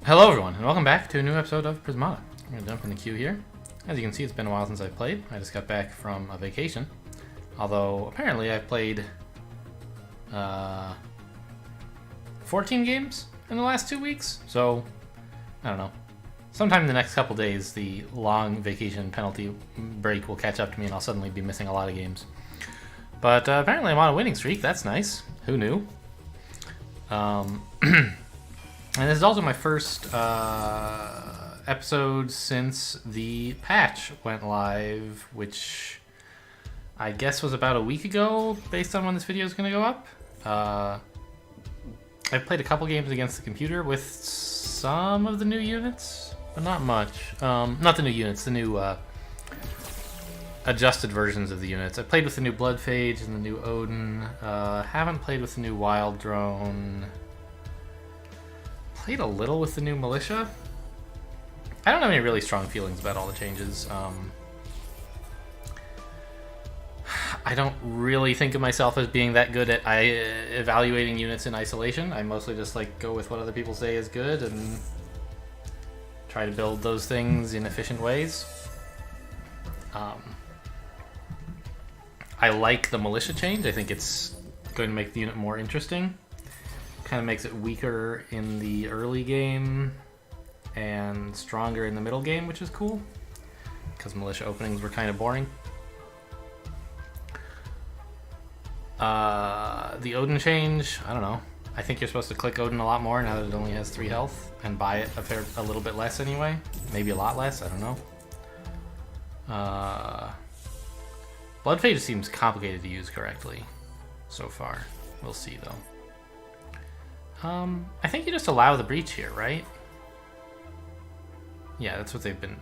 Hello everyone, and welcome back to a new episode of Prismata. I'm going to jump in the queue here. As you can see, it's been a while since I've played. I just got back from a vacation. Although, apparently I've played 14 games in the last 2 weeks. So, I don't know. Sometime in the next couple days, the long vacation penalty break will catch up to me and I'll suddenly be missing a lot of games. But apparently I'm on a winning streak. That's nice. Who knew? And this is also my first episode since the patch went live, which I guess was about a week ago, based on when this video is going to go up. I've played a couple games against the computer with some of the new units, but not much. Not the new units, the new adjusted versions of the units. I played with the new Blood Phage and the new Odin. Haven't played with the new Wild Drone. Played a little with the new Militia. I don't have any really strong feelings about all the changes. I don't really think of myself as being that good at evaluating units in isolation. I mostly just like go with what other people say is good and try to build those things in efficient ways. I like the Militia change. I think it's going to make the unit more interesting. Kind of makes it weaker in the early game and stronger in the middle game, which is cool because Militia openings were kind of boring. The Odin change, I don't know. I think you're supposed to click Odin a lot more now that it only has 3 health and buy it a little bit less anyway. Maybe a lot less, I don't know. Blood Phage seems complicated to use correctly so far. We'll see though. I think you just allow the breach here, right? Yeah, that's what they've been.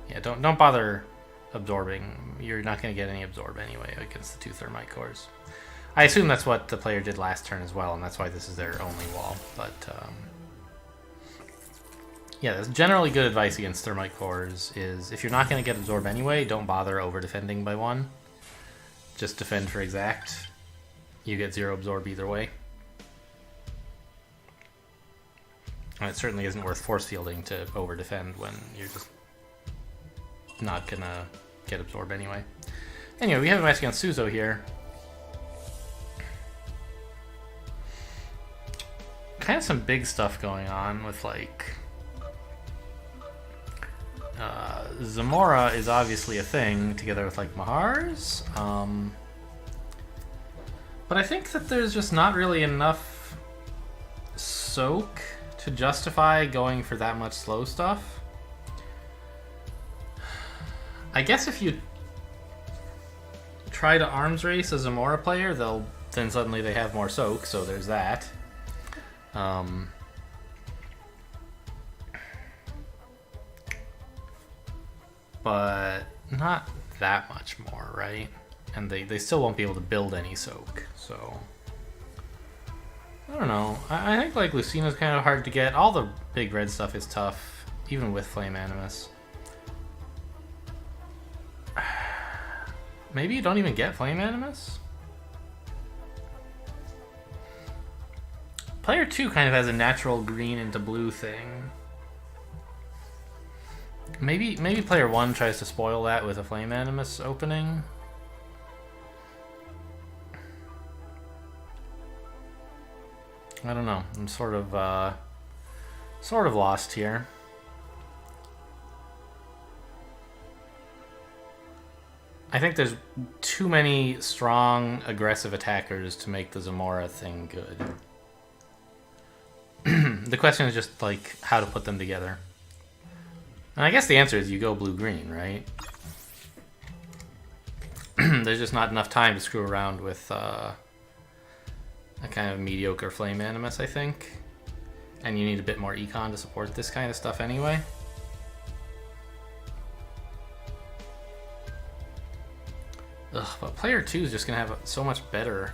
Yeah, don't bother absorbing. You're not going to get any absorb anyway against the 2 thermite cores. I assume that's what the player did last turn as well, and that's why this is their only wall. But yeah, that's generally good advice against thermite cores. Is if you're not going to get absorb anyway, don't bother over defending by 1. Just defend for exact. You get 0 absorb either way. And it certainly isn't worth force fielding to over-defend when you're just not gonna get absorbed anyway. Anyway, we have a match against Suzo here. Kind of some big stuff going on with like... Zamora is obviously a thing together with like Mahars. But I think that there's just not really enough soak to justify going for that much slow stuff. I guess if you try to arms race a Zamora player, then suddenly they have more soak, so there's that. But not that much more, right? And they still won't be able to build any soak, so... I don't know. I think like Lucina's kind of hard to get. All the big red stuff is tough, even with Flame Animus. Maybe you don't even get Flame Animus? Player 2 kind of has a natural green into blue thing. Maybe player 1 tries to spoil that with a Flame Animus opening. I don't know. I'm sort of lost here. I think there's too many strong, aggressive attackers to make the Zamora thing good. The question is just like how to put them together. And I guess the answer is you go blue-green, right? There's just not enough time to screw around with a kind of mediocre Flame Animus, I think. And you need a bit more econ to support this kind of stuff anyway. Ugh, but player 2 is just going to have so much better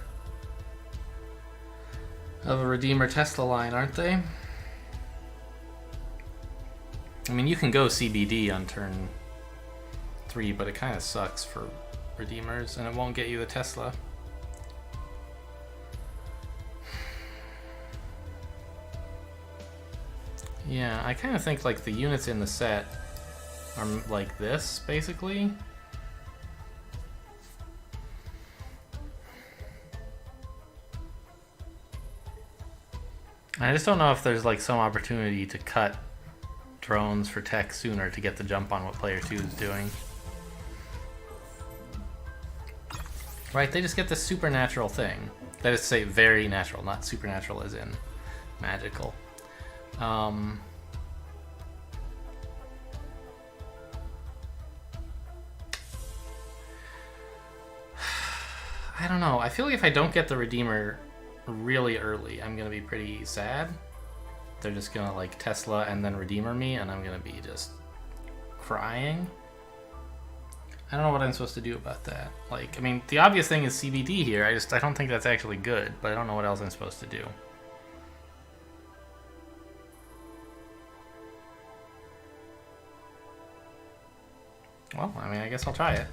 of a Redeemer Tesla line, aren't they? I mean, you can go CBD on turn 3, but it kind of sucks for Redeemers, and it won't get you the Tesla. Yeah, I kind of think like the units in the set are like this, basically. I just don't know if there's like some opportunity to cut drones for tech sooner to get the jump on what player 2 is doing. Right, they just get this supernatural thing. That is to say, very natural, not supernatural as in magical. I don't know. I feel like if I don't get the Redeemer really early, I'm gonna be pretty sad. They're just gonna like Tesla and then Redeemer me, and I'm gonna be just crying. I don't know what I'm supposed to do about that. Like, I mean, the obvious thing is CBD here. I don't think that's actually good, but I don't know what else I'm supposed to do. Well, I mean, I guess I'll try it.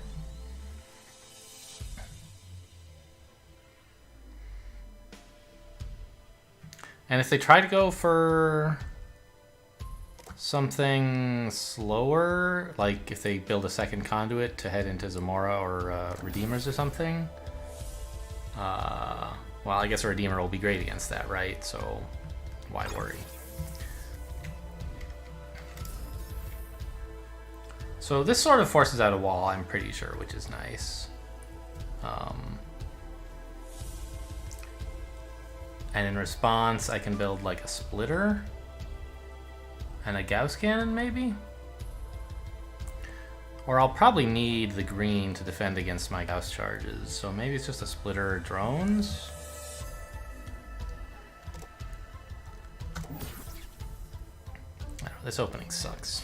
And if they try to go for something slower, like if they build a second conduit to head into Zamora or Redeemers or something, well, I guess a Redeemer will be great against that, right? So why worry? So this sort of forces out a wall, I'm pretty sure, which is nice. And in response, I can build like a splitter and a Gauss cannon, maybe? Or I'll probably need the green to defend against my Gauss charges, so maybe it's just a splitter or drones? I don't know, this opening sucks.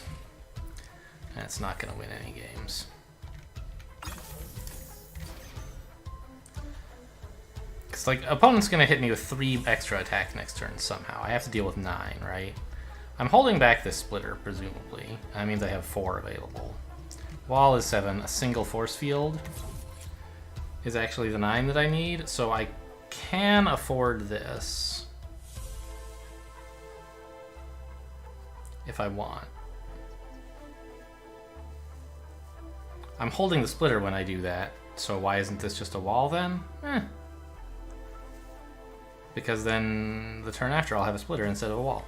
And it's not going to win any games. Because, like, opponent's going to hit me with 3 extra attack next turn somehow. I have to deal with 9, right? I'm holding back this splitter, presumably. That means I have 4 available. Wall is 7. A single force field is actually the 9 that I need, so I can afford this if I want. I'm holding the splitter when I do that, so why isn't this just a wall then? Because then the turn after I'll have a splitter instead of a wall.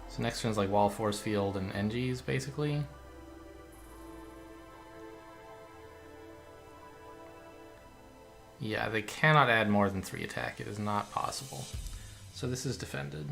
So next turn's like wall, force field, and NGs, basically. Yeah, they cannot add more than 3 attack. It is not possible. So this is defended.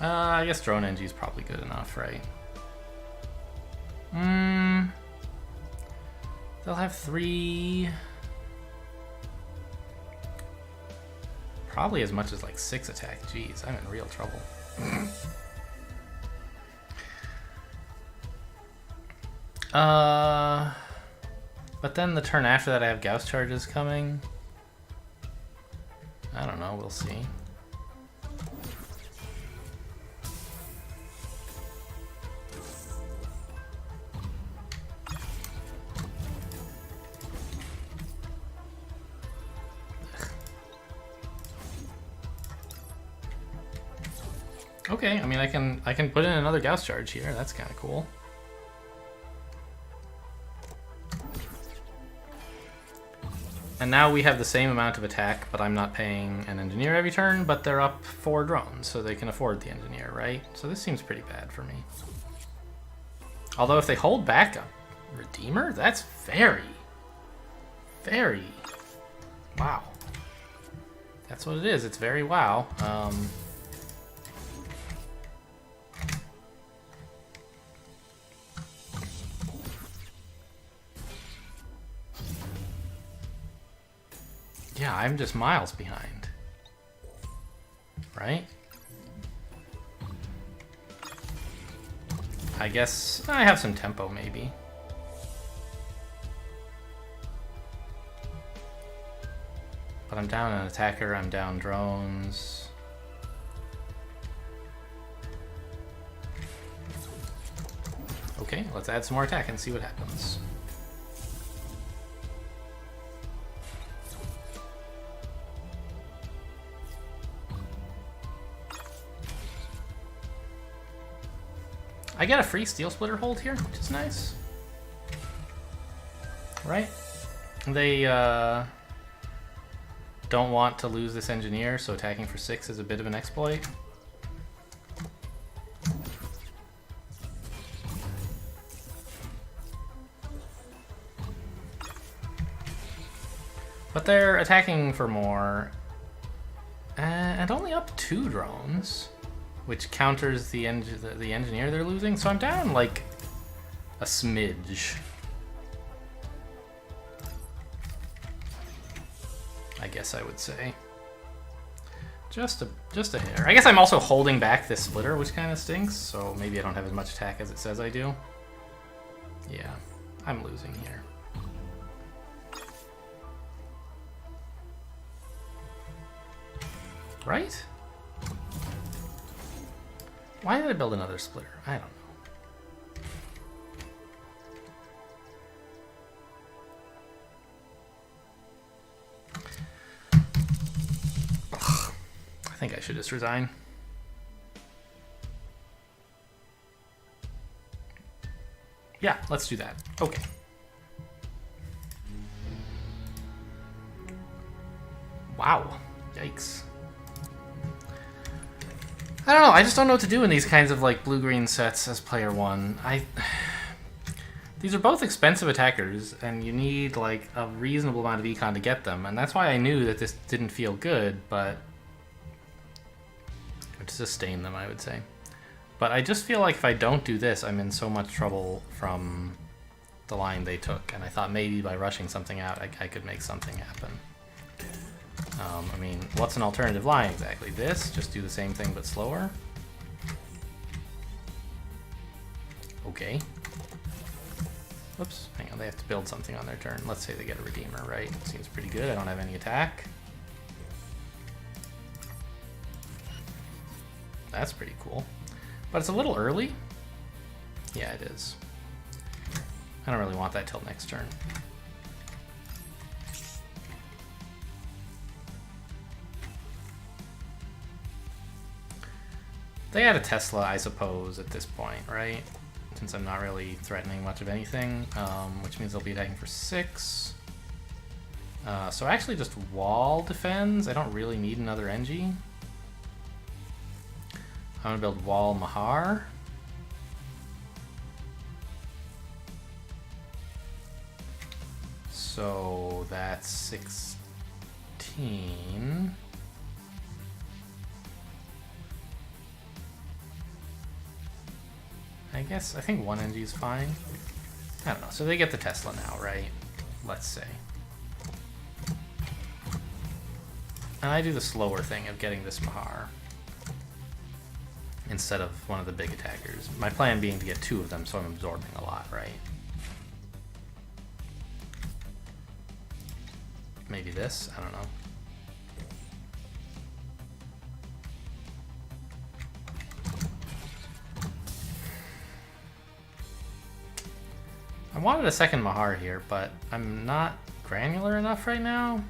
I guess drone NG is probably good enough, right? They'll have 3... Probably as much as like 6 attack. Jeez, I'm in real trouble. But then the turn after that I have Gauss charges coming. I don't know, we'll see. Okay, I mean I can put in another Gauss charge here. That's kind of cool. And now we have the same amount of attack, but I'm not paying an engineer every turn, but they're up 4 drones, so they can afford the engineer, right? So this seems pretty bad for me. Although if they hold back a Redeemer, that's very, very... Wow. That's what it is. It's very wow. Yeah, I'm just miles behind. right? I guess I have some tempo, maybe. But I'm down an attacker, I'm down drones. Okay, let's add some more attack and see what happens. I get a free Steel Splitter hold here, which is nice. Right? They don't want to lose this engineer, so attacking for 6 is a bit of an exploit. But they're attacking for more, and only up 2 drones, which counters the engineer they're losing. So I'm down like a smidge, I guess I would say. Just a hair. I guess I'm also holding back this splitter, which kind of stinks. So maybe I don't have as much attack as it says I do. Yeah, I'm losing here. Right? Why did I build another splitter? I don't know. Ugh. I think I should just resign. Yeah, let's do that. Okay. Wow. Yikes. I don't know, I just don't know what to do in these kinds of like blue-green sets as player 1. These are both expensive attackers, and you need like a reasonable amount of econ to get them, and that's why I knew that this didn't feel good, but to sustain them, I would say. But I just feel like if I don't do this, I'm in so much trouble from the line they took, and I thought maybe by rushing something out, I could make something happen. I mean, what's an alternative line exactly? This? Just do the same thing but slower? Okay. Whoops, hang on, they have to build something on their turn. Let's say they get a Redeemer, right? Seems pretty good, I don't have any attack. That's pretty cool. But it's a little early. Yeah, it is. I don't really want that till next turn. They had a Tesla, I suppose, at this point, right? Since I'm not really threatening much of anything, which means they'll be attacking for 6. So actually just wall defends. I don't really need another Engie. I'm gonna build wall Mahar. So that's 16. I think 1 NG is fine. I don't know. So they get the Tesla now, right? Let's say. And I do the slower thing of getting this Mahar instead of one of the big attackers. My plan being to get 2 of them, so I'm absorbing a lot, right? Maybe this? I don't know. I wanted a second Mahar here, but I'm not granular enough right now.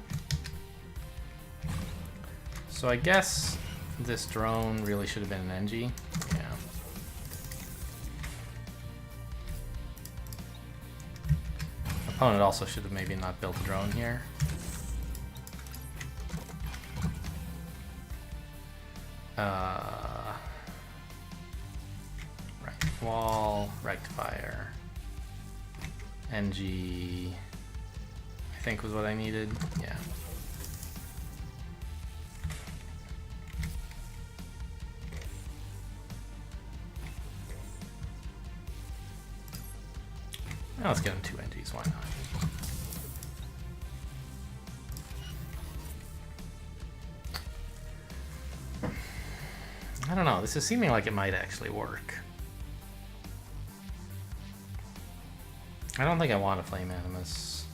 So I guess this drone really should have been an NG. Yeah. Opponent also should have maybe not built a drone here. Right. Wall, rectifier. NG, I think was what I needed. Yeah. Now let's get him 2 NGs, why not? I don't know. This is seeming like it might actually work. I don't think I want a Flame Animus.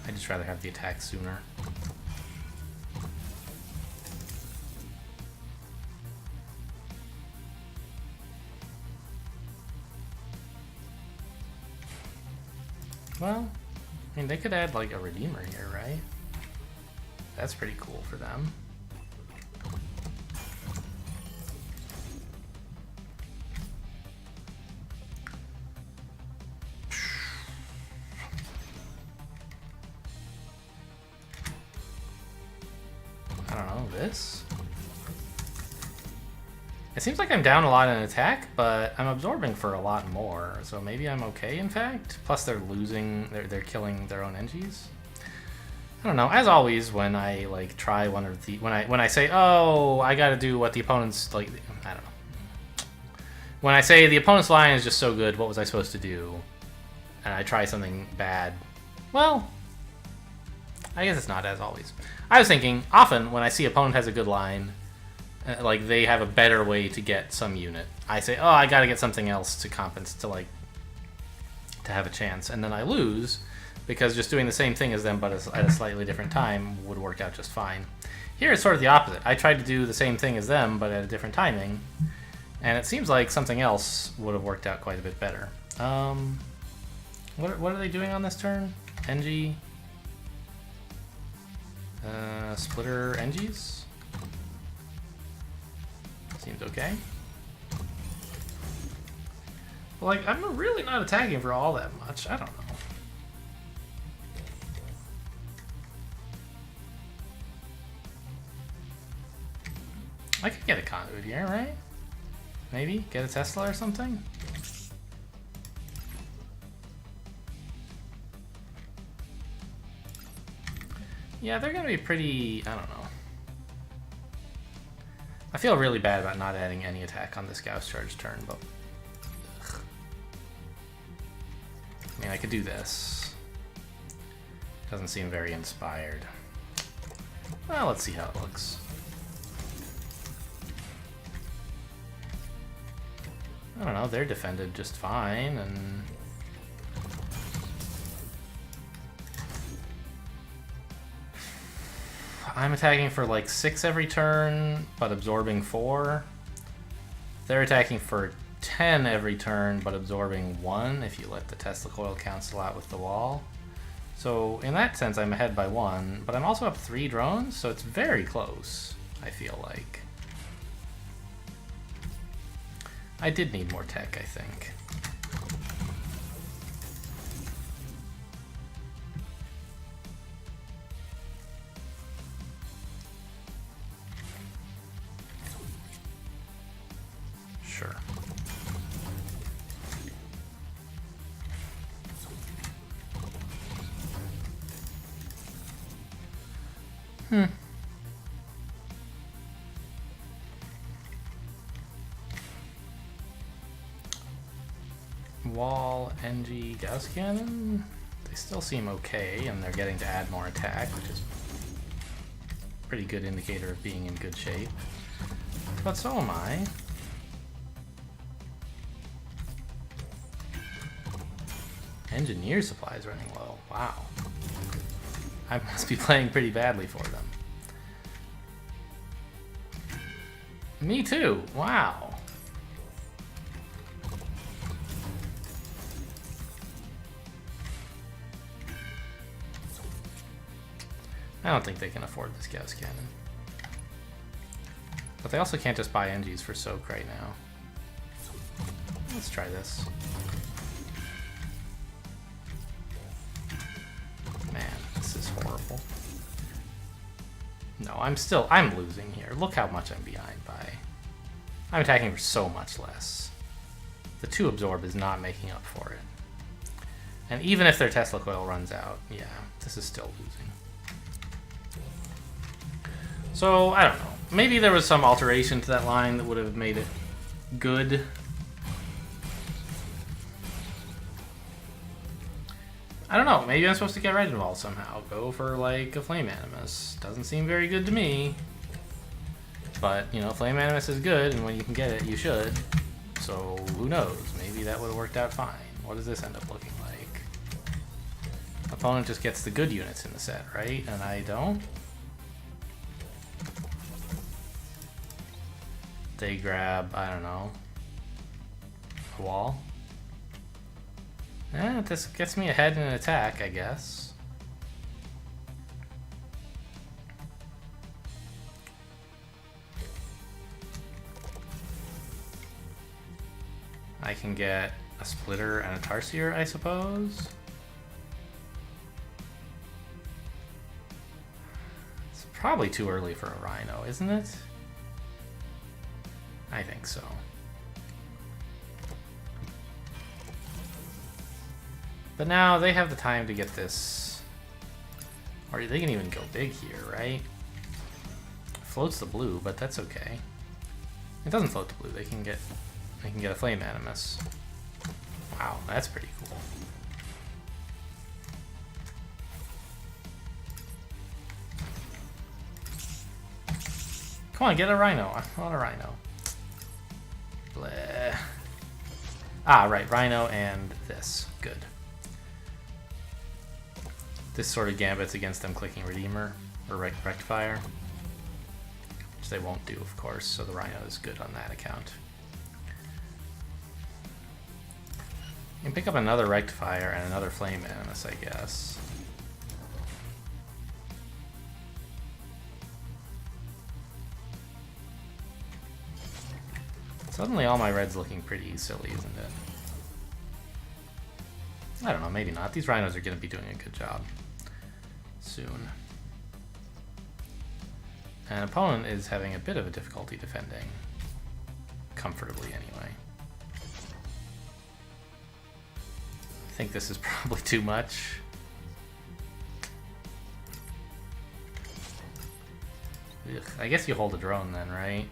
I'd just rather have the attack sooner. Well, I mean, they could add like a Redeemer here, right? That's pretty cool for them. I don't know, this? It seems like I'm down a lot in attack, but I'm absorbing for a lot more, so maybe I'm okay, in fact. Plus they're losing, they're killing their own NGs. I don't know, as always, when I like try one of the, when I say, oh, I gotta do what the opponent's, like, I don't know. When I say the opponent's line is just so good, what was I supposed to do? And I try something bad, well, I guess it's not as always. I was thinking, often when I see opponent has a good line, like they have a better way to get some unit, I say, oh, I gotta get something else to compensate, to like, to have a chance, and then I lose, because just doing the same thing as them but at a slightly different time would work out just fine. Here it's sort of the opposite. I tried to do the same thing as them but at a different timing, and it seems like something else would have worked out quite a bit better. What are they doing on this turn? NG? Splitter NGs? Seems okay. But like, I'm really not attacking for all that much. I don't know. I could get a conduit here, right? Maybe get a Tesla or something? Yeah, they're gonna be pretty, I don't know. I feel really bad about not adding any attack on this Gauss Charge turn, but ugh. I mean, I could do this. Doesn't seem very inspired. Well, let's see how it looks. I don't know, they're defended just fine, and I'm attacking for like 6 every turn, but absorbing 4. They're attacking for 10 every turn, but absorbing 1 if you let the Tesla coil cancel out with the wall. So in that sense, I'm ahead by 1, but I'm also up 3 drones, so it's very close, I feel like. I did need more tech, I think. Sure. Wall, NG, Gauss Cannon. They still seem okay, and they're getting to add more attack, which is a pretty good indicator of being in good shape. But so am I. Engineer supplies running low. Wow. I must be playing pretty badly for them. Me too. Wow. I don't think they can afford this Gauss Cannon. But they also can't just buy NGs for soak right now. Let's try this. Man, this is horrible. No, I'm losing here. Look how much I'm behind by. I'm attacking for so much less. The 2 absorb is not making up for it. And even if their Tesla coil runs out, yeah, this is still losing. So, I don't know. Maybe there was some alteration to that line that would have made it good. I don't know. Maybe I'm supposed to get right involved somehow. Go for, like, a Flame Animus. Doesn't seem very good to me. But, you know, Flame Animus is good, and when you can get it, you should. So, who knows? Maybe that would have worked out fine. What does this end up looking like? Opponent just gets the good units in the set, right? And I don't? They grab, I don't know, a wall. This gets me ahead in an attack, I guess. I can get a Splitter and a Tarsier, I suppose. It's probably too early for a Rhino, isn't it? I think so. But now they have the time to get this, or they can even go big here, right? Floats the blue, but that's okay. It doesn't float the blue. They can get a Flame Animus. Wow, that's pretty cool. Come on, get a Rhino. I want a Rhino. Bleh. Ah, right, Rhino and this. Good. This sort of gambits against them clicking Redeemer or Rectifier, which they won't do, of course, so the Rhino is good on that account. You can pick up another Rectifier and another Flame Animus, I guess. Suddenly all my red's looking pretty silly, isn't it? I don't know, maybe not. These Rhinos are going to be doing a good job soon. An opponent is having a bit of a difficulty defending. Comfortably, anyway. I think this is probably too much. Ugh, I guess you hold a drone then, right?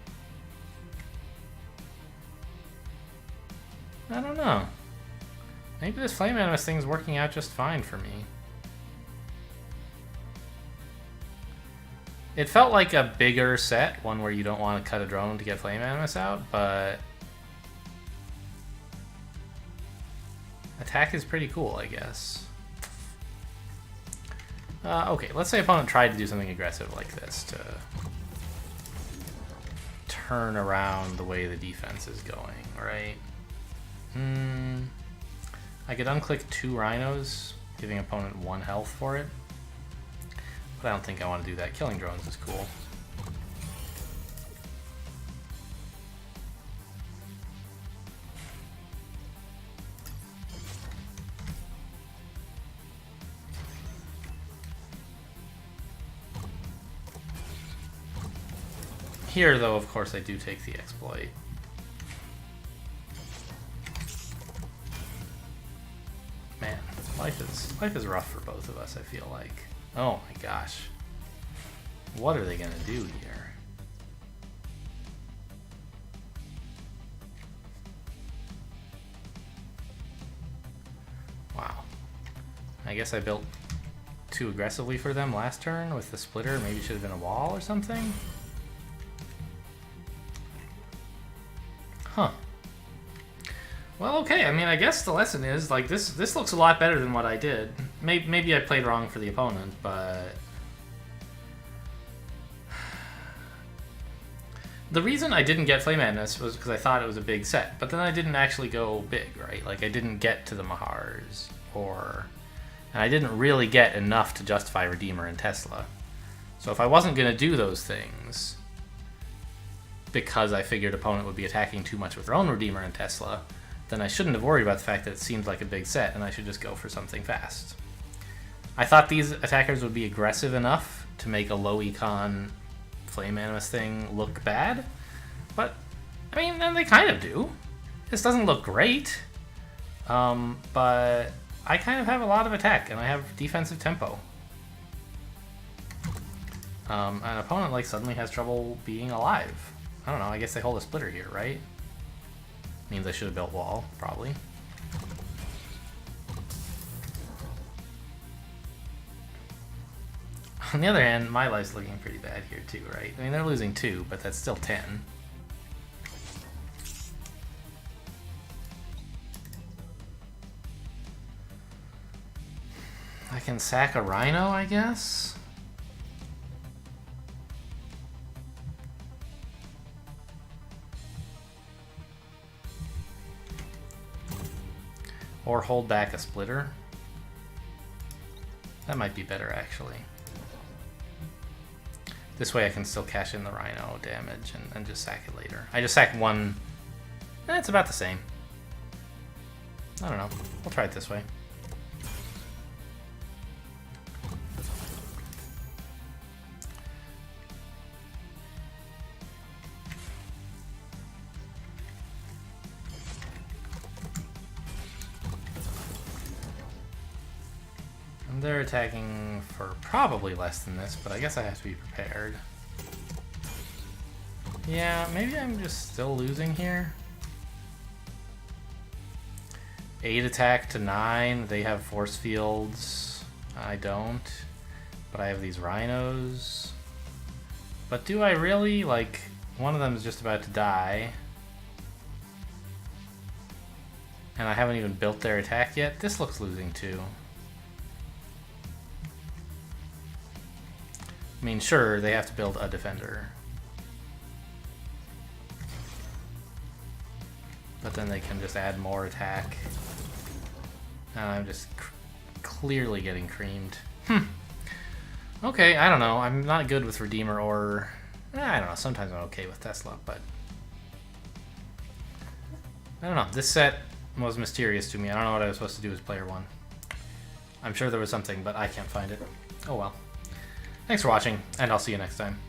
I don't know. Maybe this Flame Animus thing's working out just fine for me. It felt like a bigger set, one where you don't want to cut a drone to get Flame Animus out, but attack is pretty cool, I guess. Okay, let's say opponent tried to do something aggressive like this to turn around the way the defense is going, right? I could unclick 2 Rhinos, giving opponent 1 health for it. But I don't think I want to do that. Killing drones is cool. Here, though, of course, I do take the exploit. Man, life is rough for both of us, I feel like. Oh my gosh. What are they gonna do here? Wow. I guess I built too aggressively for them last turn with the splitter. Maybe it should have been a wall or something? Huh. Well, okay. I mean, I guess the lesson is, like, this looks a lot better than what I did. Maybe I played wrong for the opponent, but the reason I didn't get Flame Madness was because I thought it was a big set, but then I didn't actually go big, right? Like, I didn't get to the Mahars, and I didn't really get enough to justify Redeemer and Tesla. So if I wasn't going to do those things because I figured opponent would be attacking too much with their own Redeemer and Tesla, then I shouldn't have worried about the fact that it seemed like a big set, and I should just go for something fast. I thought these attackers would be aggressive enough to make a low econ Flame Animus thing look bad, but, I mean, and they kind of do. This doesn't look great, but I kind of have a lot of attack, and I have defensive tempo. An opponent, like, suddenly has trouble being alive. I don't know, I guess they hold a splitter here, right? Means I should have built wall, probably. On the other hand, my life's looking pretty bad here too, right? I mean, they're losing 2, but that's still 10. I can sack a rhino, I guess? Or hold back a splitter. That might be better, actually. This way I can still cash in the rhino damage and just sack it later. I just sacked 1. It's about the same. I don't know. We'll try it this way. They're attacking for probably less than this, but I guess I have to be prepared. Yeah, maybe I'm just still losing here. 8 attack to 9. They have force fields. I don't. But I have these rhinos. But do I really? Like, one of them is just about to die. And I haven't even built their attack yet. This looks losing too. I mean, sure, they have to build a defender. But then they can just add more attack. And I'm just clearly getting creamed. Okay, I don't know. I'm not good with Redeemer or... I don't know. Sometimes I'm okay with Tesla, but... I don't know. This set was mysterious to me. I don't know what I was supposed to do as player 1. I'm sure there was something, but I can't find it. Oh well. Thanks for watching, and I'll see you next time.